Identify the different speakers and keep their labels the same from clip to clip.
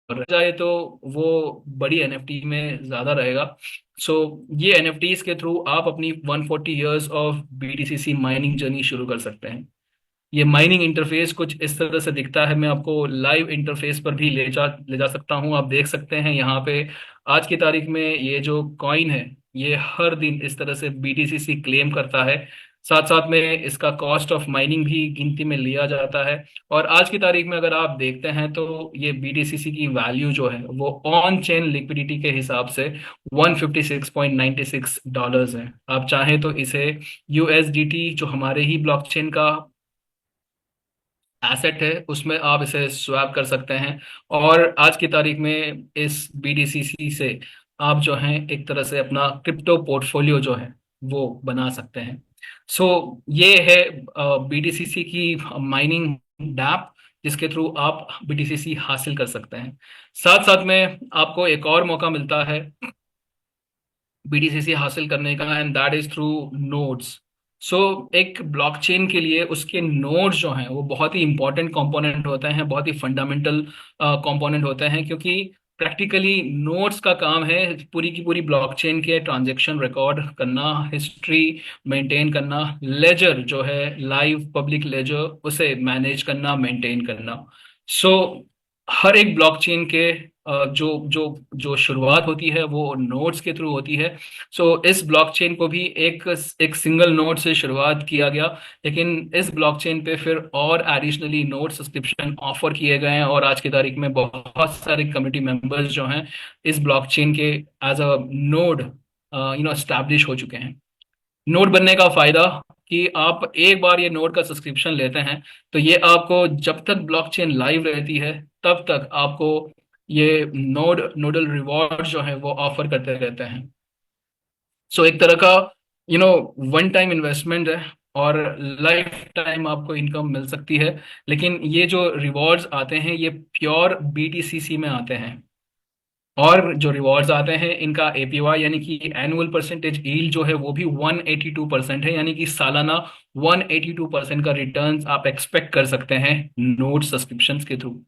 Speaker 1: रह जाए तो वो बड़ी एनएफटी में ज्यादा रहेगा। सो ये एनएफटीज के थ्रू आप अपनी 140 इयर्स ऑफ बीटीसीसी माइनिंग जर्नी शुरू कर सकते हैं। ये माइनिंग इंटरफेस कुछ इस तरह से दिखता है। मैं आपको लाइव इंटरफेस पर भी ले जा सकता हूँ। आप देख सकते हैं यहाँ पे आज की तारीख में ये जो कॉइन है, ये हर दिन इस तरह से बीटीसीसी क्लेम करता है। साथ साथ में इसका कॉस्ट ऑफ माइनिंग भी गिनती में लिया जाता है। और आज की तारीख में अगर आप देखते हैं तो ये बीटीसीसी की वैल्यू जो है वो ऑन चेन लिक्विडिटी के हिसाब से $156.96 है। आप चाहें तो इसे यूएसडीटी जो हमारे ही ब्लॉकचेन का एसेट है उसमें आप इसे स्वैप कर सकते हैं। और आज की तारीख में इस बीडीसीसी से आप जो हैं एक तरह से अपना क्रिप्टो पोर्टफोलियो जो है वो बना सकते हैं। सो ये है बीडीसीसी की माइनिंग डैप, जिसके थ्रू आप बीडीसीसी हासिल कर सकते हैं। साथ साथ में आपको एक और मौका मिलता है बीटीसीसी हासिल करने का, and that is through nodes. So एक ब्लॉकचेन के लिए उसके नोड्स जो हैं वो बहुत ही इंपॉर्टेंट कंपोनेंट होते हैं, बहुत ही फंडामेंटल कंपोनेंट होते हैं, क्योंकि प्रैक्टिकली नोड्स का काम है पूरी की पूरी ब्लॉकचेन के ट्रांजैक्शन रिकॉर्ड करना, हिस्ट्री मेंटेन करना, लेजर जो है लाइव पब्लिक लेजर उसे मैनेज करना, मेंटेन करना। सो हर एक ब्लॉकचेन के जो जो जो शुरुआत होती है वो नोड्स के थ्रू होती है। सो इस ब्लॉकचेन को भी एक एक सिंगल नोड से शुरुआत किया गया, लेकिन इस ब्लॉकचेन पे फिर और एडिशनली नोड सब्सक्रिप्शन ऑफर किए गए हैं, और आज की तारीख में बहुत सारे कम्युनिटी मेंबर्स जो हैं इस ब्लॉकचेन के एज अ नोड एस्टैब्लिश हो चुके हैं। नोड बनने का फायदा कि आप एक बार ये नोड का सब्सक्रिप्शन लेते हैं तो ये आपको जब तक ब्लॉकचेन लाइव रहती है तब तक आपको ये नोडल रिवॉर्ड जो है वो ऑफर करते रहते हैं। सो एक तरह का you know one time investment है, और लाइफ टाइम आपको इनकम मिल सकती है। लेकिन ये जो रिवॉर्ड्स आते हैं ये प्योर बीटीसीसी में आते हैं। और जो रिवॉर्ड्स आते हैं इनका एपीवाई यानी कि एनुअल परसेंटेज यील्ड जो है वो भी 182% है, यानी कि सालाना 182% का रिटर्न्स आप एक्सपेक्ट कर सकते हैं नोट सब्सक्रिप्शंस के थ्रू।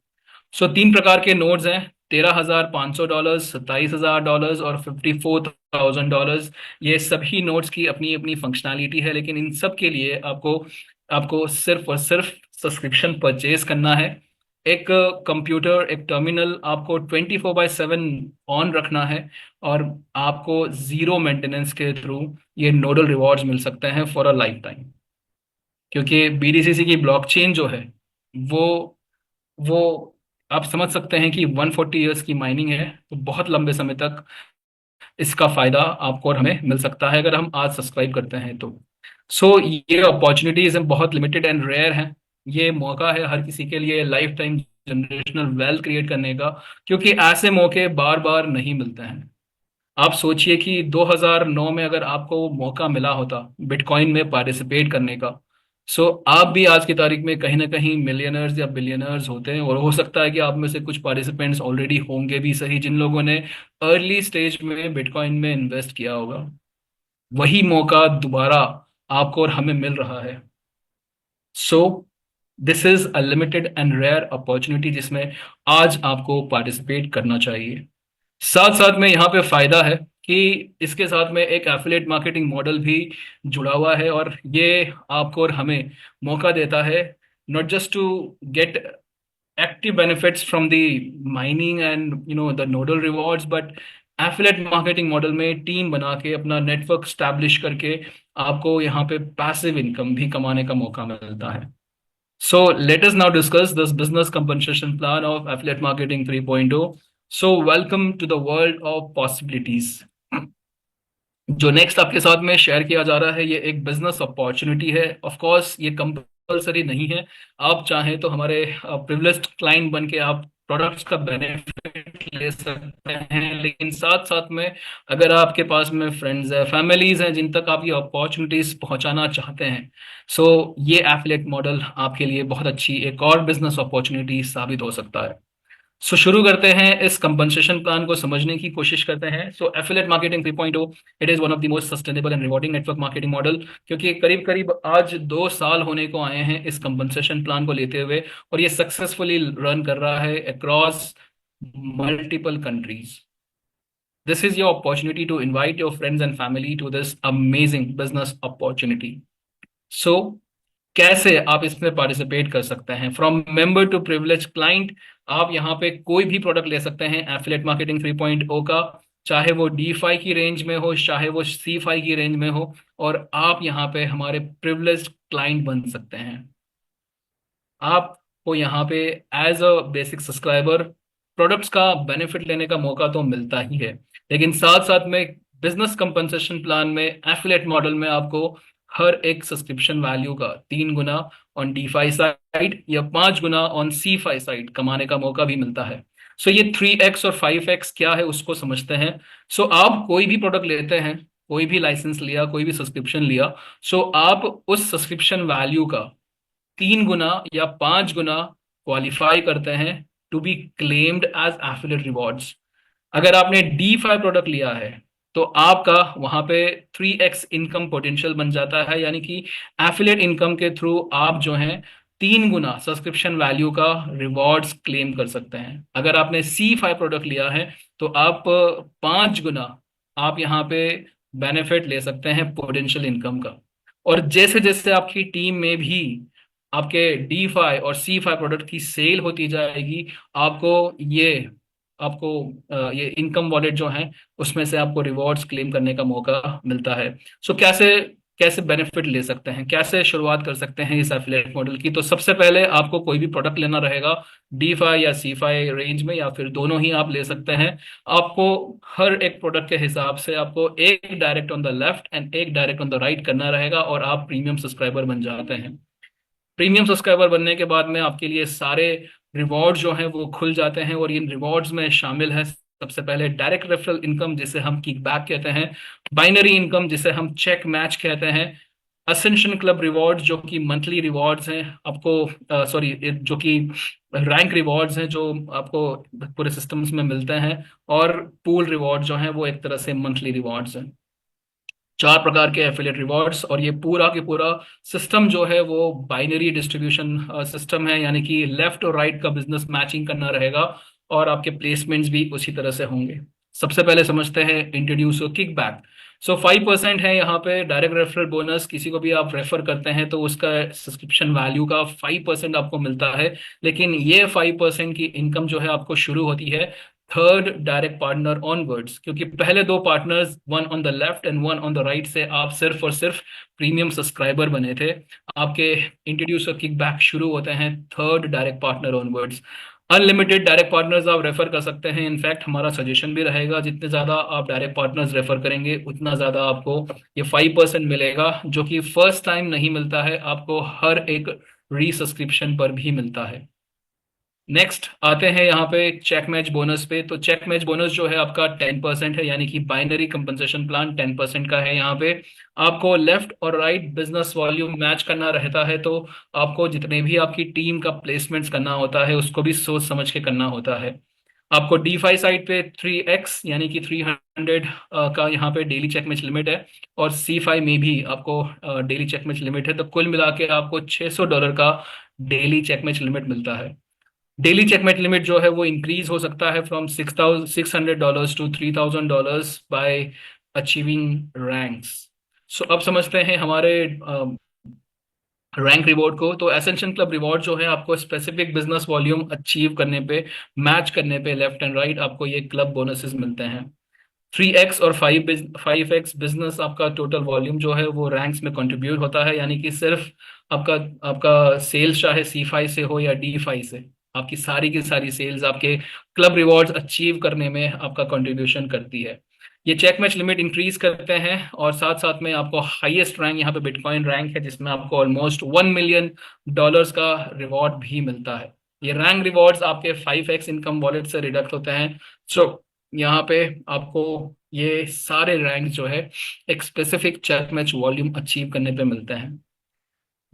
Speaker 1: सो तीन प्रकार के नोट्स हैं: $13,500, $27,000 और $54,000। ये सभी नोट्स की अपनी अपनी फंक्शनैलिटी है, लेकिन इन सब के लिए आपको आपको सिर्फ और सिर्फ सब्सक्रिप्शन परचेज करना है। एक कंप्यूटर, एक टर्मिनल आपको 24/7 ऑन रखना है, और आपको जीरो मेंटेनेंस के थ्रू ये नोडल रिवॉर्ड्स मिल सकते हैं फॉर अ लाइफ टाइम। क्योंकि बीडीसीसी की ब्लॉकचेन जो है वो वो आप समझ सकते हैं कि 140 इयर्स की माइनिंग है, तो बहुत लंबे समय तक इसका फायदा आपको और हमें मिल सकता है अगर हम आज सब्सक्राइब करते हैं तो। सो ये अपॉर्चुनिटीज बहुत लिमिटेड एंड रेयर हैं। ये मौका है हर किसी के लिए life time generational wealth create करने का, क्योंकि ऐसे मौके बार बार नहीं मिलते हैं। आप सोचिए कि 2009 में अगर आपको वो मौका मिला होता बिटकॉइन में पार्टिसिपेट करने का, सो आप भी आज की तारीख में कहीं ना कहीं मिलियनर्स या बिलियनर्स होते हैं। और हो सकता है कि आप में से कुछ पार्टिसिपेंट्स ऑलरेडी होंगे भी सही, जिन लोगों ने अर्ली स्टेज में बिटकॉइन में इन्वेस्ट किया होगा। वही मौका दोबारा आपको और हमें मिल रहा है। So this is a limited and rare opportunity जिसमें आज आपको पार्टिसिपेट करना चाहिए। साथ साथ में यहाँ पे फायदा है कि इसके साथ में एक एफिलिएट मार्केटिंग मॉडल भी जुड़ा हुआ है, और ये आपको और हमें मौका देता है not just to get active benefits from the mining and the nodal rewards, but affiliate marketing model में टीम बना के अपना नेटवर्क स्टैब्लिश करके आपको यहाँ पे पैसिव इनकम भी कमाने का मौका मिलता है। So let us now discuss this business compensation plan of Affiliate Marketing 3.0. So welcome to the world of possibilities. जो नेक्स्ट आपके साथ में शेयर किया जा रहा है ये एक बिजनेस अपॉर्चुनिटी है। ऑफ कोर्स ये कंपलसरी नहीं है। आप चाहें तो हमारे प्रिविलेज्ड क्लाइंट बन के आप प्रोडक्ट्स का बेनिफिट ले सकते हैं, लेकिन साथ साथ में अगर आपके पास में फ्रेंड्स है, फैमिलीज हैं जिन तक आप ये अपॉर्चुनिटीज पहुंचाना चाहते हैं, सो ये एफिलिएट मॉडल आपके लिए बहुत अच्छी एक और बिजनेस अपॉर्चुनिटी साबित हो सकता है। सो शुरू करते हैं, इस कंपनसेशन प्लान को समझने की कोशिश करते हैं। So affiliate marketing 3.0 it is one of the most sustainable and rewarding network marketing model, क्योंकि करीब करीब आज 2 साल होने को आए हैं इस कंपनसेशन प्लान को लेते हुए, और ये सक्सेसफुली रन कर रहा है across multiple countries. This is your opportunity to invite your friends and family to this amazing business opportunity. So कैसे आप इसमें पार्टिसिपेट कर सकते हैं? From member to privilege client, आप यहाँ पे कोई भी प्रोडक्ट ले सकते हैं एफिलेट मार्केटिंग 3.0 का, चाहे वो D5 की रेंज में हो, चाहे वो C5 की रेंज में हो, और आप यहाँ पे हमारे प्रिविलेज क्लाइंट बन सकते हैं। आपको यहाँ पे as a basic subscriber products का बेनिफिट लेने का मौका तो मिलता ही है, लेकिन साथ साथ में बिजनेस कंपनसेशन प्लान में एफिलेट मॉडल में आपको हर एक सब्सक्रिप्शन वैल्यू का 3 गुना ऑन D5 साइड या 5 गुना ऑन C5 साइड कमाने का मौका भी मिलता है। सो ये 3x और 5x क्या है उसको समझते हैं। सो आप कोई भी प्रोडक्ट लेते हैं, कोई भी लाइसेंस लिया, कोई भी सब्सक्रिप्शन लिया, सो आप उस सब्सक्रिप्शन वैल्यू का 3 गुना या 5 गुना क्वालिफाई करते हैं to be claimed as affiliate rewards. अगर आपने D5 प्रोडक्ट लिया है तो आपका वहां पे 3x इनकम पोटेंशियल बन जाता है, यानी कि एफिलिएट इनकम के थ्रू आप जो है 3 गुना सब्सक्रिप्शन वैल्यू का रिवॉर्ड्स क्लेम कर सकते हैं। अगर आपने C5 प्रोडक्ट लिया है तो आप 5 गुना आप यहाँ पे बेनिफिट ले सकते हैं पोटेंशियल इनकम का। और जैसे जैसे आपकी टीम में भी आपके D5 और C5 प्रोडक्ट की सेल होती जाएगी, आपको ये आपको ये इनकम वॉलेट जो है उसमें से आपको रिवॉर्ड्स क्लेम करने का मौका मिलता है। सो कैसे कैसे बेनिफिट ले सकते हैं, कैसे शुरुआत कर सकते हैं इस एफिलिएट मॉडल की? तो सबसे पहले आपको कोई भी प्रोडक्ट लेना रहेगा D5 या C5 रेंज में, या फिर दोनों ही आप ले सकते हैं। आपको हर एक प्रोडक्ट के हिसाब से आपको एक direct on the left and एक डायरेक्ट ऑन द राइट करना रहेगा और आप प्रीमियम सब्सक्राइबर बन जाते हैं। प्रीमियम सब्सक्राइबर बनने के बाद में आपके लिए सारे रिवॉर्ड जो हैं वो खुल जाते हैं, और इन रिवॉर्ड्स में शामिल है सबसे पहले डायरेक्ट रेफरल इनकम जिसे हम किकबैक कहते हैं, बाइनरी इनकम जिसे हम चेक मैच कहते हैं, असेंशन क्लब रिवॉर्ड्स जो कि मंथली रिवॉर्ड्स हैं आपको, सॉरी जो कि रैंक रिवॉर्ड्स हैं जो आपको पूरे सिस्टम्स में मिलते हैं, और पूल रिवॉर्ड जो हैं वो एक तरह से मंथली रिवॉर्ड्स हैं। 4 प्रकार के एफिलिएट रिवॉर्ड्स, और ये पूरा के पूरा सिस्टम जो है वो बाइनरी डिस्ट्रीब्यूशन सिस्टम है, यानी कि लेफ्ट और राइट का बिजनेस मैचिंग करना रहेगा और आपके प्लेसमेंट्स भी उसी तरह से होंगे। सबसे पहले समझते हैं इंट्रोड्यूस किकबैक। सो 5% है यहाँ पे डायरेक्ट रेफरल बोनस। किसी को भी आप रेफर करते हैं तो उसका सब्सक्रिप्शन वैल्यू का 5% आपको मिलता है, लेकिन ये 5% की इनकम जो है आपको शुरू होती है थर्ड डायरेक्ट पार्टनर ऑनवर्ड्स, क्योंकि पहले 2 partners, one on the left and one on the right से आप सिर्फ और सिर्फ प्रीमियम सब्सक्राइबर बने थे। आपके इंट्रोड्यूस और किकबैक शुरू होते हैं third direct partner onwards. Unlimited direct partners आप रेफर कर सकते हैं। इनफैक्ट हमारा सजेशन भी रहेगा जितने ज्यादा आप डायरेक्ट पार्टनर्स रेफर करेंगे उतना ज्यादा आपको ये 5% मिलेगा, जो कि फर्स्ट टाइम नहीं मिलता है, आपको हर एक रीसब्सक्रिप्शन पर भी मिलता है। नेक्स्ट आते हैं यहाँ पे चेक मैच बोनस पे। तो चेक मैच बोनस जो है आपका 10% है, यानी कि बाइनरी कंपनसेशन प्लान 10% का है। यहाँ पे आपको लेफ्ट और राइट बिजनेस वॉल्यूम मैच करना रहता है, तो आपको जितने भी आपकी टीम का प्लेसमेंट्स करना होता है उसको भी सोच समझ के करना होता है। आपको D5 साइड पे 3x यानी कि 300 का यहाँ पे डेली चेक मैच लिमिट है, और C5 में भी आपको डेली चेक मैच लिमिट है। तो कुल मिला के आपको $600 का डेली चेक मैच लिमिट मिलता है। डेली चेकमेट लिमिट जो है वो इंक्रीज हो सकता है from $600 to $3,000 by achieving ranks. So अब समझते हैं हमारे रैंक रिवॉर्ड को। तो एसेंशियल क्लब रिवॉर्ड जो है आपको स्पेसिफिक बिजनेस वॉल्यूम अचीव करने पे, मैच करने पे लेफ्ट एंड राइट आपको ये क्लब बोनसेस मिलते हैं। 3x और 5x बिजनेस आपका टोटल वॉल्यूम जो है वो रैंक्स में कंट्रीब्यूट होता है, यानी कि सिर्फ आपका आपका सेल्स चाहे C5 से हो या D5 से, आपकी सारी की सारी सेल्स आपके क्लब रिवॉर्ड्स अचीव करने में आपका कंट्रीब्यूशन करती है। ये चेक मैच लिमिट इंक्रीज करते हैं, और साथ साथ में आपको हाईएस्ट रैंक यहाँ पे बिटकॉइन रैंक है जिसमें आपको ऑलमोस्ट $1 million का रिवॉर्ड भी मिलता है। ये रैंक रिवॉर्ड्स आपके 5x इनकम वॉलेट से रिडक्ट होते हैं। सो यहाँ पे आपको ये सारे रैंक जो है एक specific check match volume achieve करने पे मिलते हैं।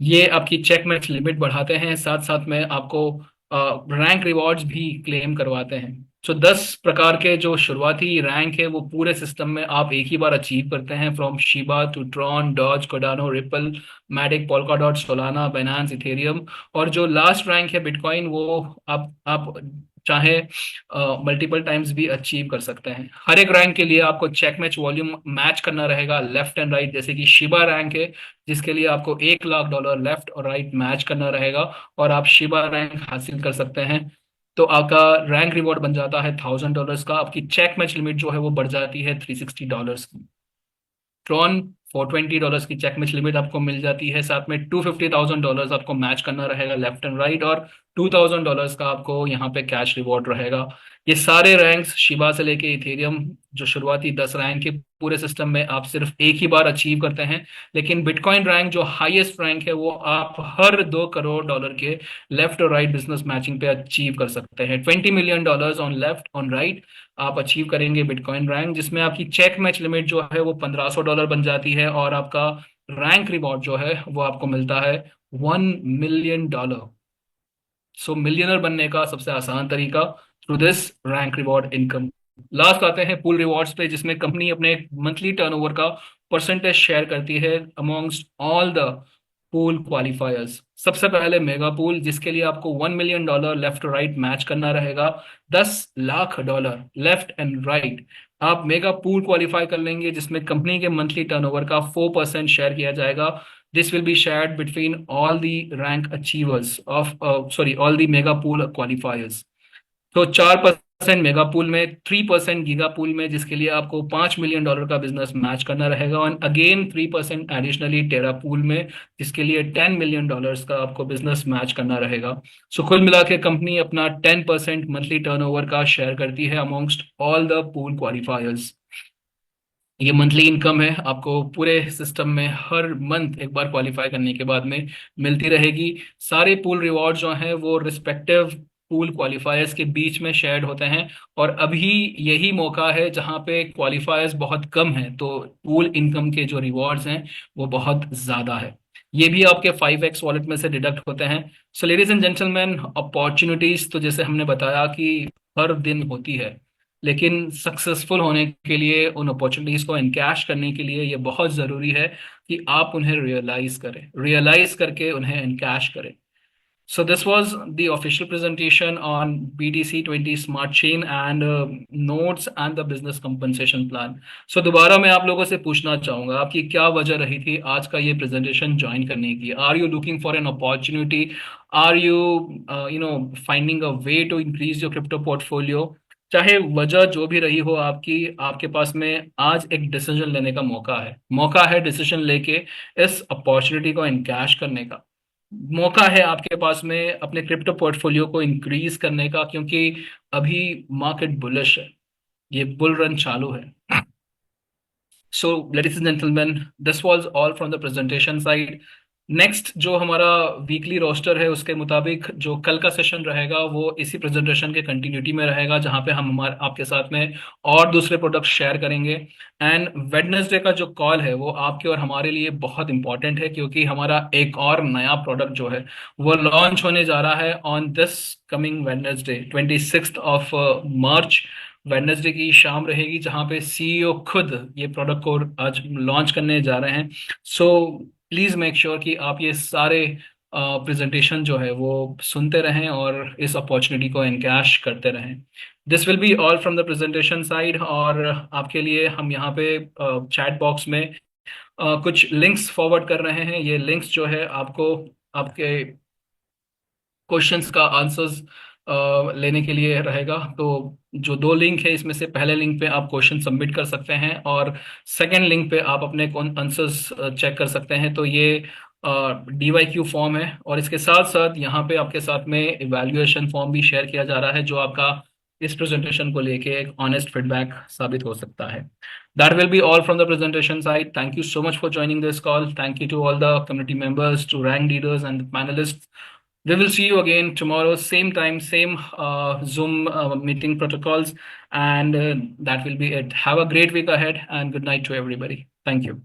Speaker 1: ये आपकी चेक मैच लिमिट बढ़ाते हैं, साथ साथ में आपको रैंक रिवॉर्ड्स भी क्लेम करवाते हैं। सो 10 प्रकार के जो शुरुआती रैंक है वो पूरे सिस्टम में आप एक ही बार अचीव करते हैं, from Shiba to Tron, Doge, Cardano, Ripple, Matic, Polkadot, Solana, Binance, Ethereum. और जो लास्ट रैंक है बिटकॉइन, वो आप चाहे मल्टीपल टाइम्स भी अचीव कर सकते हैं। हर एक रैंक के लिए आपको चेक मैच वॉल्यूम मैच करना रहेगा लेफ्ट एंड राइट, जैसे कि शिबा रैंक है जिसके लिए आपको $1 लाख लेफ्ट और राइट मैच करना रहेगा और आप शिबा रैंक हासिल कर सकते हैं। तो आपका रैंक रिवॉर्ड बन जाता है $1000 का, आपकी चेक मैच लिमिट जो है वो बढ़ जाती है $360 की। ट्रॉन $420 की चेक मैच लिमिट आपको मिल जाती है, साथ में $250,000 आपको मैच करना रहेगा लेफ्ट एंड राइट, और $2000 का आपको यहाँ पे कैश रिवॉर्ड रहेगा। ये सारे रैंक्स शिबा से लेके इथेरियम, जो शुरुआती 10 रैंक के पूरे सिस्टम में आप सिर्फ एक ही बार अचीव करते हैं। लेकिन बिटकॉइन रैंक जो हाईएस्ट रैंक है वो आप हर $2 करोड़ के लेफ्ट और राइट बिजनेस मैचिंग पे अचीव कर सकते हैं। $20 million on left on right आप अचीव करेंगे बिटकॉइन रैंक, जिसमें आपकी चेक मैच लिमिट जो है वो $1500 बन जाती है और आपका रैंक रिवॉर्ड जो है वो आपको मिलता है $1 million। सो मिलियनर बनने का सबसे आसान तरीका through this rank reward income. Last आते हैं पूल रिवॉर्ड्स पे, जिसमें कंपनी अपने मंथली टर्नओवर का परसेंटेज शेयर करती है अमॉन्ग्स्ट ऑल द पूल क्वालिफायर्स। सबसे पहले मेगा पूल, जिसके लिए आपको $1 million लेफ्ट राइट मैच करना रहेगा, $10 लाख लेफ्ट एंड राइट आप मेगा पूल क्वालिफाई कर लेंगे, जिसमें कंपनी के मंथली टर्नओवर का 4% शेयर किया जाएगा। This will be shared between all the rank achievers of all the mega pool qualifiers। तो 4% मेगा पूल में, 3% गीगा पूल में, जिसके लिए आपको $5 million का बिजनेस मैच करना रहेगा, और अगेन 3% एडिशनली टेरा पूल में, जिसके लिए $10 million का आपको बिजनेस मैच करना रहेगा। सो कुल मिला के कंपनी अपना 10% मंथली टर्नओवर का शेयर करती है अमॉन्ग्स्ट ऑल द पूल क्वालिफायर्स। ये मंथली इनकम है, आपको पूरे सिस्टम में हर मंथ एक बार क्वालिफाई करने के बाद में मिलती रहेगी। सारे पूल रिवॉर्ड जो हैं वो रिस्पेक्टिव पूल क्वालिफायर्स के बीच में शेयर्ड होते हैं, और अभी यही मौका है जहां पे क्वालिफायर्स बहुत कम हैं, तो पूल इनकम के जो रिवॉर्ड्स हैं वो बहुत ज्यादा है। ये भी आपके 5x वॉलेट में से डिडक्ट होते हैं। So ladies and gentleman, opportunities तो जैसे हमने बताया कि हर दिन होती है, लेकिन सक्सेसफुल होने के लिए, उन अपॉर्चुनिटीज को एनकैश करने के लिए, ये बहुत जरूरी है कि आप उन्हें रियलाइज करें, रियलाइज करके उन्हें एनकैश करें। So this was the official presentation on BTC20 Smart Chain and nodes and the business compensation plan। So दोबारा मैं आप लोगों से पूछना चाहूंगा, आपकी क्या वजह रही थी आज का ये प्रेजेंटेशन ज्वाइन करने की? Are you looking for an opportunity? Are you finding a way to increase your crypto portfolio? चाहे वजह जो भी रही हो आपकी, आपके पास में आज एक डिसीजन लेने का मौका है डिसीजन लेके इस अपॉर्चुनिटी को इनकैश करने का। मौका है आपके पास में अपने क्रिप्टो पोर्टफोलियो को इंक्रीज करने का, क्योंकि अभी मार्केट बुलिश है, ये बुल रन चालू है। So ladies and gentleman, this was all from the presentation side. Next जो हमारा वीकली रोस्टर है उसके मुताबिक जो कल का सेशन रहेगा वो इसी प्रेजेंटेशन के कंटिन्यूटी में रहेगा, जहां पे हम हमारे आपके साथ में और दूसरे प्रोडक्ट शेयर करेंगे। एंड वेडनेसडे का जो कॉल है वो आपके और हमारे लिए बहुत इंपॉर्टेंट है, क्योंकि हमारा एक और नया प्रोडक्ट जो है वो लॉन्च होने जा रहा है on this coming Wednesday 26 March. Wednesday की शाम रहेगी, जहां पे सीईओ खुद ये प्रोडक्ट को आज लॉन्च करने जा रहे हैं। सो प्लीज मेक श्योर कि आप ये सारे प्रेजेंटेशन जो है वो सुनते रहें और इस अपॉर्चुनिटी को एनकैश करते रहें। This will be all from the presentation side, और आपके लिए हम यहाँ पे चैट बॉक्स में कुछ लिंक्स फॉरवर्ड कर रहे हैं। ये लिंक्स जो है आपको आपके क्वेश्चंस का आंसर्स लेने के लिए रहेगा। तो जो दो लिंक है इसमें से पहले लिंक पे आप क्वेश्चन सबमिट कर सकते हैं, और सेकंड लिंक पे आप अपने आंसर्स चेक कर सकते हैं। तो ये DYQ फॉर्म है, और इसके साथ साथ यहाँ पे आपके साथ में इवैल्यूएशन फॉर्म भी शेयर किया जा रहा है, जो आपका इस प्रेजेंटेशन को लेके एक ऑनेस्ट फीडबैक साबित हो सकता है। That will be all from the presentation side. Thank you so much for joining this call. Thank you to all the community members, to rank leaders and the panelists. We will see you again tomorrow, same time, same Zoom meeting protocols, and that will be it. Have a great week ahead, and good night to everybody. Thank you.